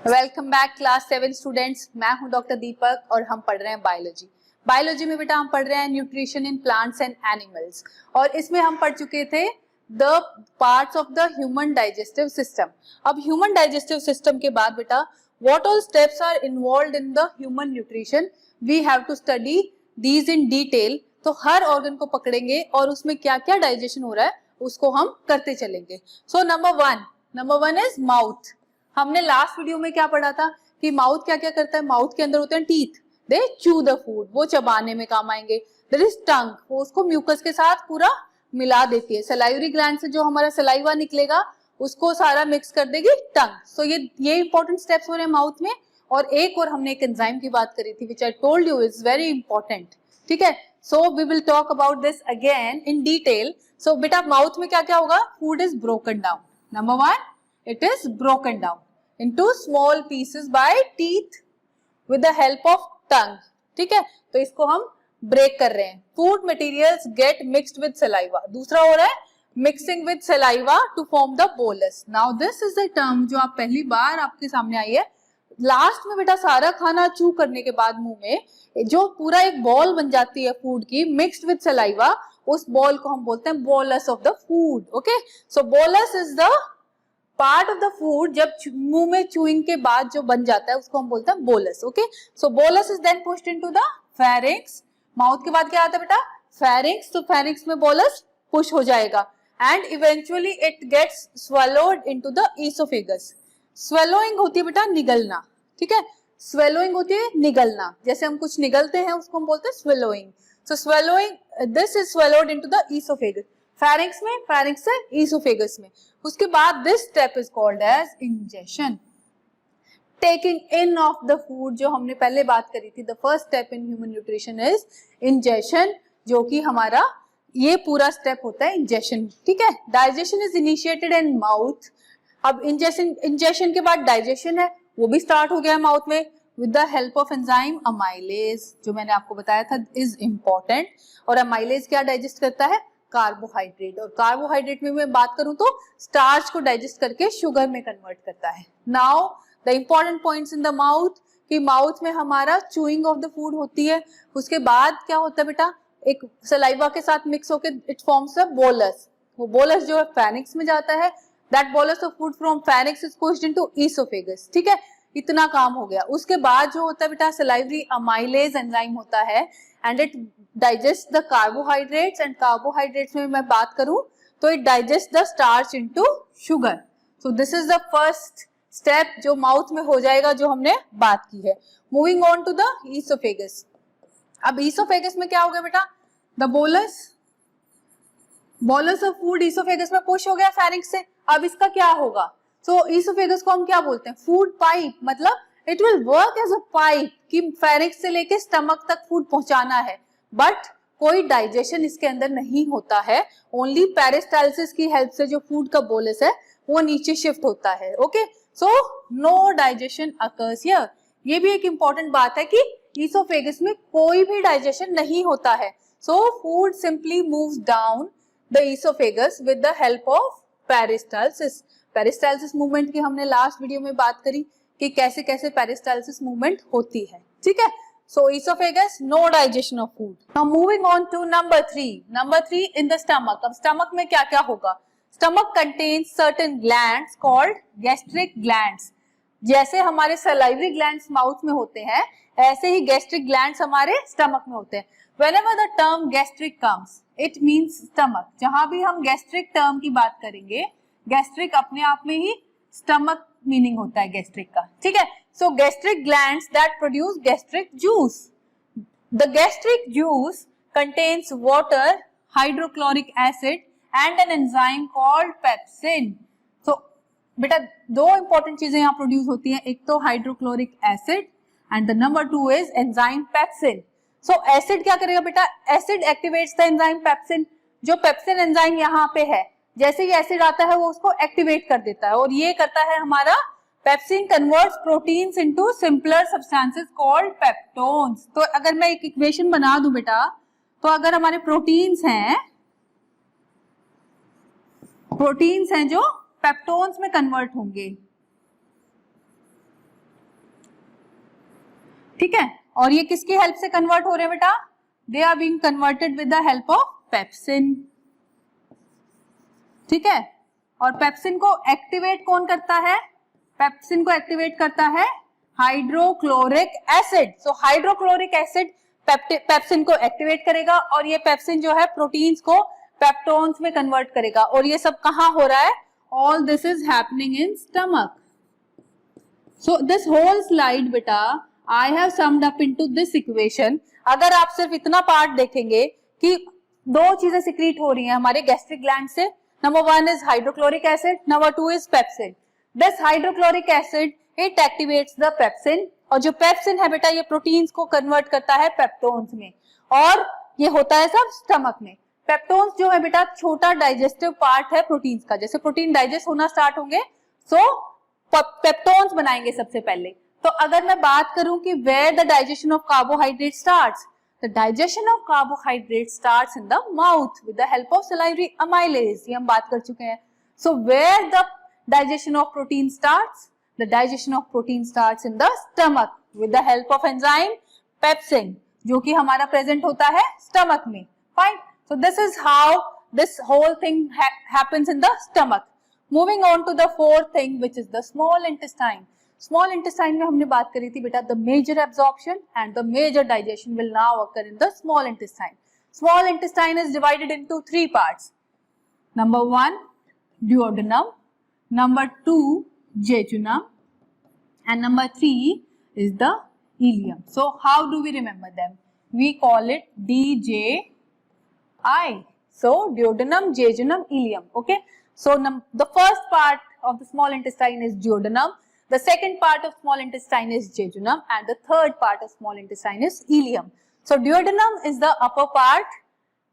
Welcome back class 7 students. मैं हूं doctor दीपक और हम पढ़ रहे हैं बायोलॉजी। बायोलॉजी में बेटा हम पढ़ रहे हैं nutrition in plants and animals, और इसमें हम पढ़ चुके थे the parts of the human digestive system. अब ह्यूमन डाइजेस्टिव सिस्टम के बाद बेटा what all steps are involved in the human nutrition, we have to study these in detail. तो हर ऑर्गन को पकड़ेंगे और उसमें क्या क्या डाइजेशन हो रहा है उसको हम करते चलेंगे। So number one is mouth. हमने लास्ट वीडियो में क्या पढ़ा था कि माउथ क्या क्या करता है। माउथ के अंदर होते हैं teeth, they chew the food, वो चबाने में काम आएंगे। देयर इज टंग, वो उसको म्यूकस के साथ पूरा मिला देती है। सलाइवरी ग्लैंड से जो हमारा सलाइवा निकलेगा उसको सारा मिक्स कर देगी टंग। सो ये इंपॉर्टेंट स्टेप्स हो रहे हैं माउथ में। और एक और हमने एक एंजाइम की बात करी थी which I told you is very important. ठीक है, so we will talk about this again in detail. So बेटा माउथ में क्या क्या होगा, food is broken down. Number one, it is broken down into small pieces by teeth with the help of tongue। ठीक है, तो इसको हम ब्रेक कर रहे हैं। Food materials get mixed with saliva. दूसरा हो रहा है mixing with saliva to form the bolus. Now this is the term जो आप पहली बार आपके सामने आई है। लास्ट में बेटा सारा खाना चू करने के बाद मुंह में जो पूरा एक बॉल बन जाती है फूड की मिक्स्ड विद सलाइवा, उस बॉल को हम बोलते हैं bolus of the food. Okay, so bolus is the part of the food जब मुंह में चूइंग के बाद जो बन जाता है उसको हम बोलते हैं bolus. Okay, so bolus is then pushed into the pharynx. Mouth के बाद क्या आता है बेटा, फेरिंक्स। तो फेरिंक्स में बोलस पुश हो जाएगा and eventually it gets swallowed into the oesophagus. Swallowing होती है बेटा निगलना। ठीक है, स्वेलोइंग होती है निगलना, जैसे हम कुछ निगलते हैं उसको हम बोलते हैं swallowing. So swallowing, this is swallowed into the oesophagus. Pharynx में, फेरिंक्स से ईसोफेगस में। उसके बाद this step is called as ingestion, taking in of the food. जो हमने पहले बात करी थी, the first step in human nutrition is ingestion, जो कि हमारा ये पूरा स्टेप होता है इंजेशन। ठीक है, digestion is initiated in mouth. अब इंजेशन के बाद डाइजेशन है वो भी स्टार्ट हो गया है माउथ में with the help of enzyme amylase, जो मैंने आपको बताया था इज इंपॉर्टेंट। और अमाइलेज क्या डाइजेस्ट करता है, कार्बोहाइड्रेट। और कार्बोहाइड्रेट में मैं बात करूं तो स्टार्च को डाइजेस्ट करके शुगर में कन्वर्ट करता है। Now the important points in the mouth, कि माउथ में हमारा चूइंग ऑफ द फूड होती है। उसके बाद क्या होता है बेटा, एक सलाइवा के साथ मिक्स होकर इट फॉर्म्स अ बोलस। वो बोलस जो है फेरिंक्स में जाता है। That bolus of food from pharynx is pushed into oesophagus. ठीक है, इतना काम हो गया। उसके बाद जो होता है बेटा सलाइवरी अमाइलेज एंजाइम होता है and it digest the carbohydrates. And carbohydrates में मैं बात करूं तो it digest the starch into sugar. So this is the first step जो माउथ में हो जाएगा, जो हमने बात की है। Moving on to the oesophagus. अब ईसोफेगस में क्या हो गया बेटा, the bolus of food oesophagus में पुश हो गया फेरिंक्स से। अब इसका क्या होगा, सो ईसोफेगस को हम क्या बोलते हैं, फूड पाइप। मतलब it will work as a pipe कि फेरिंक्स से लेके स्टमक तक फूड पहुंचाना है, बट कोई डाइजेशन इसके अंदर नहीं होता है। ओनली पेरिस्टाल्सिस की हेल्प से जो फूड का बोलस है वो नीचे शिफ्ट होता है। Okay, so no digestion occurs here. ये भी एक इंपॉर्टेंट बात है कि ईसोफेगस में कोई भी डाइजेशन नहीं होता है। So food simply moves down the oesophagus with the help of peristalsis. Peristalsis movement की हमने लास्ट वीडियो में बात करी कि कैसे कैसे पेरिस्टाल्सिस मूवमेंट होती है। ठीक है, so esophagus, no digestion of food. Now moving on to number 3. Number 3 in the stomach. अब stomach में क्या क्या होगा, stomach contains certain glands called gastric glands. जैसे हमारे salivary glands माउथ में होते हैं, ऐसे ही gastric glands हमारे stomach में होते हैं। Whenever the term gastric comes, it means stomach. जहां भी हम gastric term की बात करेंगे, gastric अपने आप में ही stomach मीनिंग होता है गैस्ट्रिक का। ठीक है, so gastric glands that produce gastric juice. The gastric juice contains water, hydrochloric acid and an enzyme called pepsin. So बेटा दो इंपॉर्टेंट चीजें यहाँ प्रोड्यूस होती हैं, एक तो hydrochloric acid and the number 2 is enzyme pepsin. So acid क्या करेगा बेटा, acid activates the enzyme pepsin. जो पेप्सिन एंजाइम यहाँ पे है, जैसे ही एसिड आता है वो उसको एक्टिवेट कर देता है, और ये करता है हमारा pepsin converts proteins into simpler substances called peptones. तो अगर मैं एक इक्वेशन बना दूं बेटा, तो अगर हमारे प्रोटीन्स हैं जो पेप्टोन्स में कन्वर्ट होंगे, ठीक है, और ये किसकी हेल्प से कन्वर्ट हो रहे हैं बेटा? They are being converted with the help of pepsin. ठीक है, और पेप्सिन को एक्टिवेट कौन करता है? पेप्सिन को एक्टिवेट करता है हाइड्रोक्लोरिक एसिड। सो हाइड्रोक्लोरिक एसिड पेप्सिन को एक्टिवेट करेगा और ये पेप्सिन जो है प्रोटीन्स को पेप्टोन्स में कन्वर्ट करेगा। और ये सब कहाँ हो रहा है? All this is happening in stomach. So this whole slide बेटा I have summed up into this equation. अगर आप सिर्फ इतना पार्ट देखेंगे कि दो चीजें सिक्रीट हो रही हैं हमारे गैस्ट्रिक ग्लैंड से, number 1 is hydrochloric acid, number 2 is pepsin. This hydrochloric acid it activates the pepsin, और जो पेप्सिन है बेटा ये प्रोटीन्स को कन्वर्ट करता है पेप्टोन्स में, और ये होता है सब स्टमक में। पेप्टोन्स जो है बेटा छोटा डाइजेस्टिव पार्ट है प्रोटीन्स का। जैसे प्रोटीन डाइजेस्ट होना स्टार्ट होंगे सो पेप्टोन्स बनाएंगे सबसे पहले। तो अगर मैं बात करूं कि where the digestion of carbohydrate starts, the digestion of carbohydrate starts in the mouth with the help of salivary amylase, ये हम बात कर चुके हैं। So where the digestion of protein starts, the digestion of protein starts in the stomach with the help of enzyme pepsin, जो कि हमारा present होता है स्टमक में। Fine, so this is how this whole thing happens in the stomach. Moving on to the fourth thing which is the small intestine. Small intestine में हमने बात करी थी बेटा the major absorption and the major digestion will now occur in the small intestine. Small intestine is divided into three parts. Number 1 duodenum, number 2 jejunum, and number 3 is the ileum. So how do we remember them? We call it DJI. So duodenum, jejunum, ileum. Okay, so the first part of the small intestine is duodenum, the second part of small intestine is jejunum, and the third part of small intestine is ileum. So duodenum is the upper part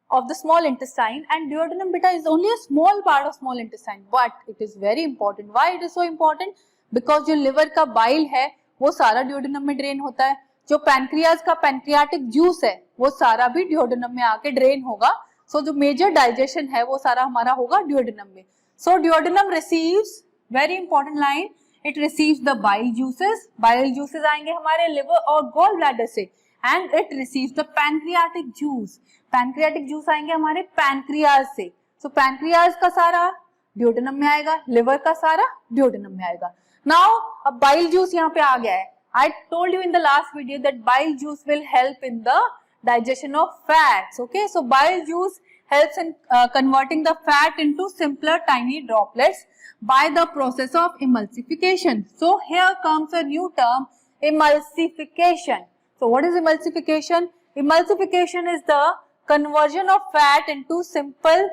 of the small intestine, and duodenum beta is only a small part of small intestine, but it is very important. Why it is so important? Because जो liver का bile है वो सारा duodenum में drain होता है, जो pancreas का पैनक्रियाटिक जूस है वो सारा भी duodenum में आके ड्रेन होगा। सो जो मेजर डाइजेशन है वो सारा हमारा होगा duodenum में। सो duodenum receives, very important line, it receives the bile juices, bile juices आएंगे हमारे लिवर और गॉल ब्लैडर से, and it receives the pancreatic juice, pancreatic juice आएंगे हमारे पैनक्रियाज से। सो पैनक्रियाज का सारा duodenum में आएगा, लिवर का सारा duodenum में आएगा। Now अब bile juice यहाँ पे आ गया है। I told you in the last video that bile juice will help in the digestion of fats. Okay, so bile juice helps in converting the fat into simpler tiny droplets by the process of emulsification. So here comes a new term, emulsification. So what is emulsification? Emulsification is the conversion of fat into simple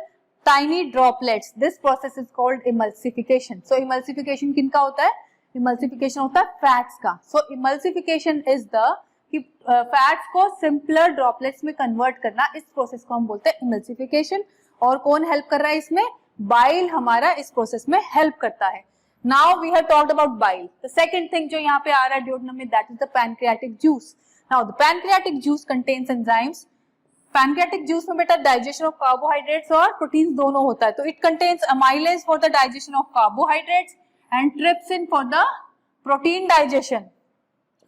tiny droplets. This process is called emulsification. So emulsification किनका होता है? Emulsification होता है fats का. So emulsification is the कि fats को simpler droplets में convert करना, इस process को हम बोलते हैं emulsification. और कौन help कर रहा है इसमें? Bile हमारा इस process में help करता है. Now we have talked about bile. The second thing जो यहाँ पे आ रहा है duodenum में, that is the pancreatic juice. Now the pancreatic juice contains enzymes. Pancreatic juice में बेटा डाइजेशन ऑफ कार्बोहाइड्रेट्स और प्रोटीन्स दोनों होता है, तो it contains amylase for the digestion of carbohydrates and trypsin for the protein digestion,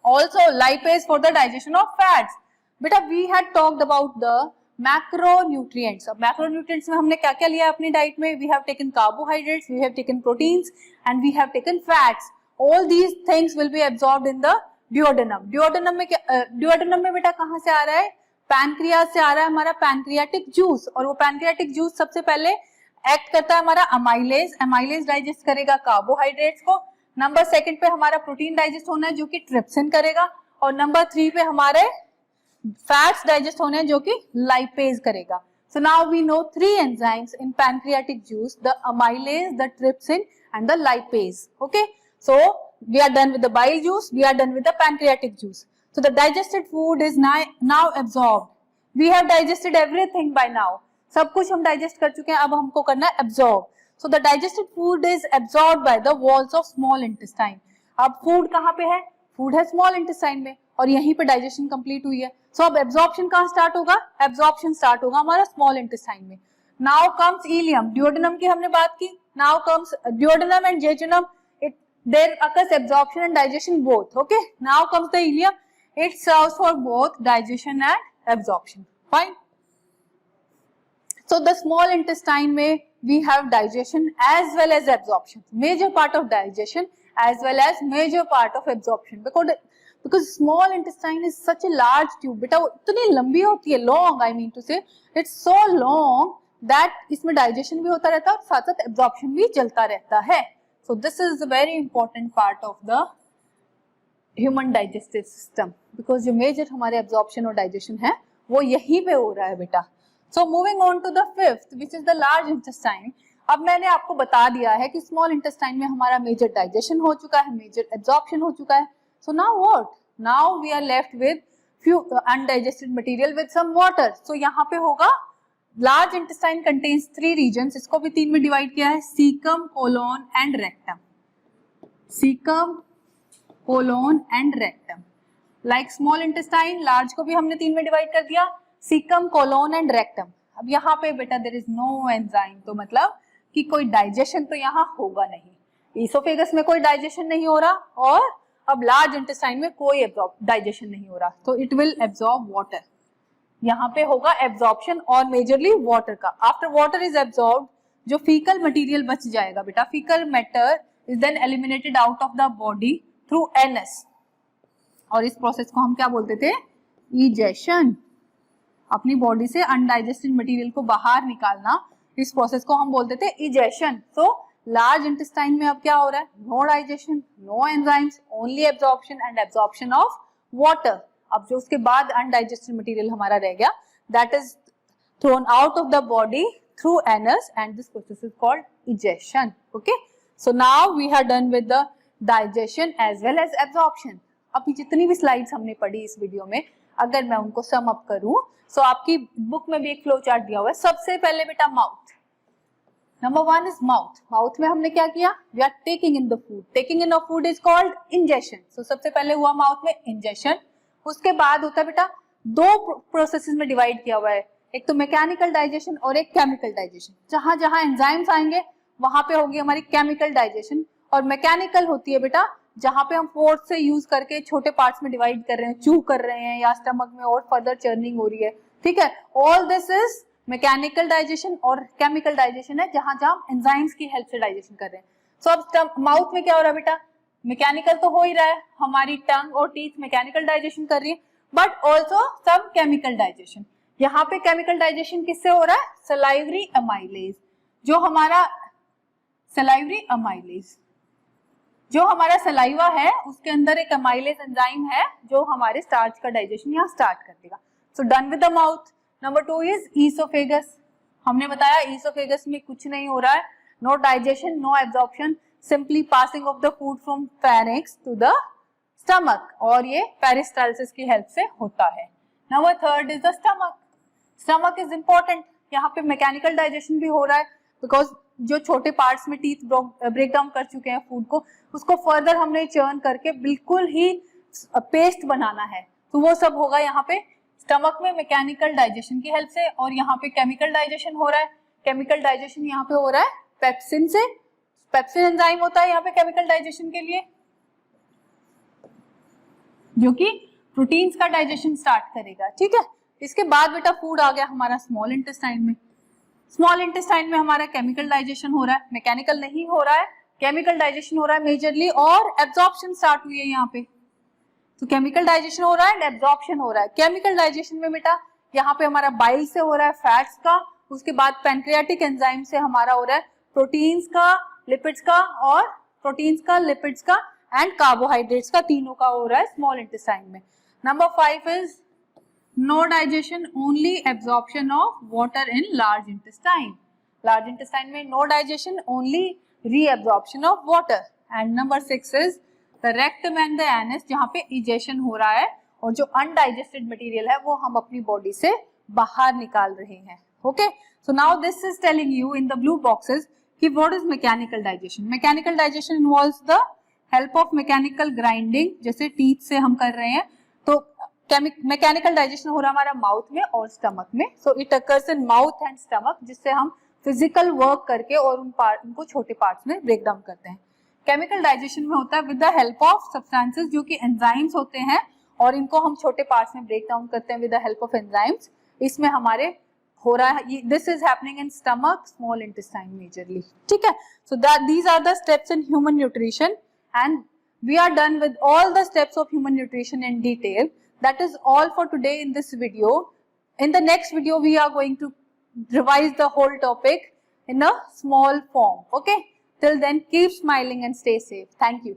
also lipase for the digestion of fats. बेटा we had talked about the macronutrients. अब macronutrients में हमने क्या क्या लिया अपनी डाइट में? We have taken carbohydrates, we have taken proteins and we have taken fats. All these things will be absorbed in the duodenum. duodenum में बेटा कहाँ से आ रहा है? पैनक्रियाज से आ रहा है हमारा पैनक्रियाटिक जूस, और वो पैनक्रियाटिक जूस सबसे पहले एक्ट करता है हमारा अमाइलेज. अमाइलेज डाइजेस्ट करेगा कार्बोहाइड्रेट्स को. नंबर 2 पे हमारा प्रोटीन डाइजेस्ट होना है जो कि ट्रिप्सिन करेगा, और नंबर 3 पे हमारे फैट्स डाइजेस्ट होने हैं जो कि लाइपेज करेगा. So now we know 3 enzymes in pancreatic juice, the amylase, the trypsin and the lipase. Okay, so we are done with the bile juice, we are done with the pancreatic juice. So the digested food is now absorbed. We have digested everything by now. सब कुछ हम digest कर चुके हैं, अब हमको करना है absorb. So the digested food is absorbed by the walls of small intestine. अब food कहाँ पे है? Food है small intestine में, और यहीं पे digestion complete हुई है. So अब absorption कहाँ start होगा? Absorption start होगा हमारा small intestine में. Now comes ileum. Duodenum की हमने बात की. Now comes duodenum and jejunum. There occurs absorption and digestion both. Okay. Now comes the ileum. It serves for both digestion and absorption. Fine. So the small intestine में we have digestion as well as absorption. Major part of digestion as well as major part of absorption. Because small intestine is such a large tube. बेटा वो इतनी लंबी होती है, long I mean to say, it's so long that इसमें digestion भी होता रहता है और साथ साथ absorption भी चलता रहता है. So this is a very important part of the human digestive system because जो major हमारे absorption और digestion है वो यहीं पे हो रहा है बेटा. So moving on to the fifth, which is the large intestine. अब मैंने आपको बता दिया है कि small intestine में हमारा major digestion हो चुका है, major absorption हो चुका है. So now what? Now we are left with few undigested material with some water. So यहाँ पे होगा large intestine contains 3 regions. इसको भी 3 में divide किया है, cecum, colon and rectum. Cecum, colon and rectum. Like small intestine, large को भी हमने 3 में divide कर दिया. Cecum, colon and rectum. अब यहाँ पे बेटा there is no enzyme, तो मतलब कि कोई digestion तो यहाँ होगा नहीं. Esophagus में कोई digestion नहीं हो रहा और अब large intestine में कोई digestion नहीं हो रहा, तो it will absorb water. यहाँ पे होगा absorption और majorly water का. After water is absorbed, जो fecal material बच जाएगा बेटा, fecal matter is then eliminated out of the body through anus. और इस प्रोसेस को हम क्या बोलते थे? egestion. अपनी बॉडी से अनडाइजेस्टेड मटेरियल को बाहर निकालना, इस प्रोसेस को हम बोलते थे egestion. So लार्ज इंटेस्टाइन में अब क्या हो रहा है? No digestion, no enzymes, only absorption and absorption of water. अब जो उसके बाद अनडाइजेस्टेड मटेरियल हमारा रह गया, that is thrown out of the body through anus and this process is called egestion. Okay, so now we have done with the digestion as well as absorption. अभी जितनी भी स्लाइड्स हमने पढ़ी इस video में, अगर मैं उनको सम अप करूं, सो आपकी बुक में भी एक फ्लो चार्ट दिया हुआ है. सबसे पहले बेटा mouth. Number 1 is mouth. Mouth में हमने क्या किया? We are taking in the food. Taking in the food is called ingestion. So सबसे पहले हुआ माउथ में इंजेशन. उसके बाद होता है बेटा, 2 प्रोसेसेस में डिवाइड किया हुआ है, एक तो मैकेनिकल डाइजेशन और एक केमिकल डाइजेशन. जहां जहां एंजाइम्स आएंगे वहां पे होगी हमारी केमिकल डाइजेशन, और मैकेनिकल होती है बेटा जहां पे हम फोर्स से यूज करके छोटे पार्ट्स में डिवाइड कर रहे हैं, चू कर रहे हैं या स्टमक में और फर्दर चर्निंग हो रही है. ठीक है, all this is mechanical digestion. और केमिकल डाइजेशन है जहां जहां एंजाइम्स की हेल्प से डाइजेशन कर रहे हैं. सो अब माउथ में क्या हो रहा है बेटा? मैकेनिकल तो हो ही रहा है, हमारी टंग और टीथ मैकेनिकल डाइजेशन कर रही है, but also some chemical digestion. यहाँ पे केमिकल डाइजेशन किससे हो रहा है? Salivary amylase. जो हमारा सलाइवरी अमाइलेज, जो हमारा सलाइवा है उसके अंदर एक अमाइलेज एंजाइम है जो हमारे स्टार्च का डाइजेशन यहाँ स्टार्ट कर देगा. So done with the mouth. Number 2 is oesophagus. हमने बताया ईसोफेगस में कुछ नहीं हो रहा है, no digestion, no absorption, simply passing of the food from pharynx to the stomach, और ये पेरिस्टाल्सिस की हेल्प से होता है. Number 3 is the stomach. Stomach is important. यहाँ पे मैकेनिकल डाइजेशन भी हो रहा है बिकॉज जो छोटे पार्ट्स में टीथ ब्रेक डाउन कर चुके हैं फूड को, उसको फर्दर हमने चर्न करके बिल्कुल ही पेस्ट बनाना है, तो वो सब होगा यहाँ पे स्टमक में मैकेनिकल डाइजेशन की हेल्प से. और यहाँ पे केमिकल डाइजेशन हो रहा है. केमिकल डाइजेशन यहाँ पे हो रहा है पेप्सिन से. पेप्सिन एंजाइम होता है यहाँ पे केमिकल डाइजेशन के लिए, जो कि प्रोटीन्स का डाइजेशन स्टार्ट करेगा. ठीक है, इसके बाद बेटा फूड आ गया हमारा स्मॉल इंटेस्टाइन में. स्मॉल इंटेस्टाइन में हमारा केमिकल डाइजेशन हो रहा है, मैकेनिकल नहीं हो रहा है, केमिकल डाइजेशन हो रहा है मेजरली, और एब्जॉर्प्शन स्टार्ट हुई है यहाँ पे. तो केमिकल डाइजेशन हो रहा है एंड एब्जॉर्प्शन हो रहा है. केमिकल डाइजेशन में बेटा यहाँ पे हमारा बाइल से हो रहा है फैट्स का, उसके बाद पैंक्रियाटिक एंजाइम से हमारा हो रहा है प्रोटीन्स का, लिपिड्स का, और प्रोटीन्स का, लिपिड्स का एंड कार्बोहाइड्रेट्स का, तीनों का हो रहा है स्मॉल इंटेस्टाइन में. Number 5 is no digestion, only absorption of water in large intestine. Large intestine में no digestion, only reabsorption of water. And number 6 is the rectum and the anus, जहाँ पे इजेशन हो रहा है और जो अनडाइजेस्टेड मटेरियल है वो हम अपनी बॉडी से बाहर निकाल रहे हैं. Okay, so now this is telling you in the blue boxes कि what is mechanical digestion. Mechanical digestion involves the help of mechanical grinding, जैसे टीथ से हम कर रहे हैं. तो मैकेनिकल डाइजेशन हो रहा है हमारा माउथ में और स्टमक में. So it occurs in mouth and stomach, जिससे हम फिजिकल वर्क करके और उनको छोटे पार्ट्स में ब्रेक डाउन करते हैं. केमिकल डाइजेशन में होता है with the help of substances जो कि एंजाइम्स होते हैं, और इनको हम छोटे पार्ट्स में ब्रेक डाउन करते हैं with the help of enzymes. इसमें हमारे हो रहा है, this is happening in stomach, small intestine majorly, ठीक है। So that these are the steps in human nutrition and we are done with all the steps of human nutrition in detail. That is all for today in this video. In the next video we are going to revise the whole topic in a small form. Okay, till then keep smiling and stay safe. Thank you.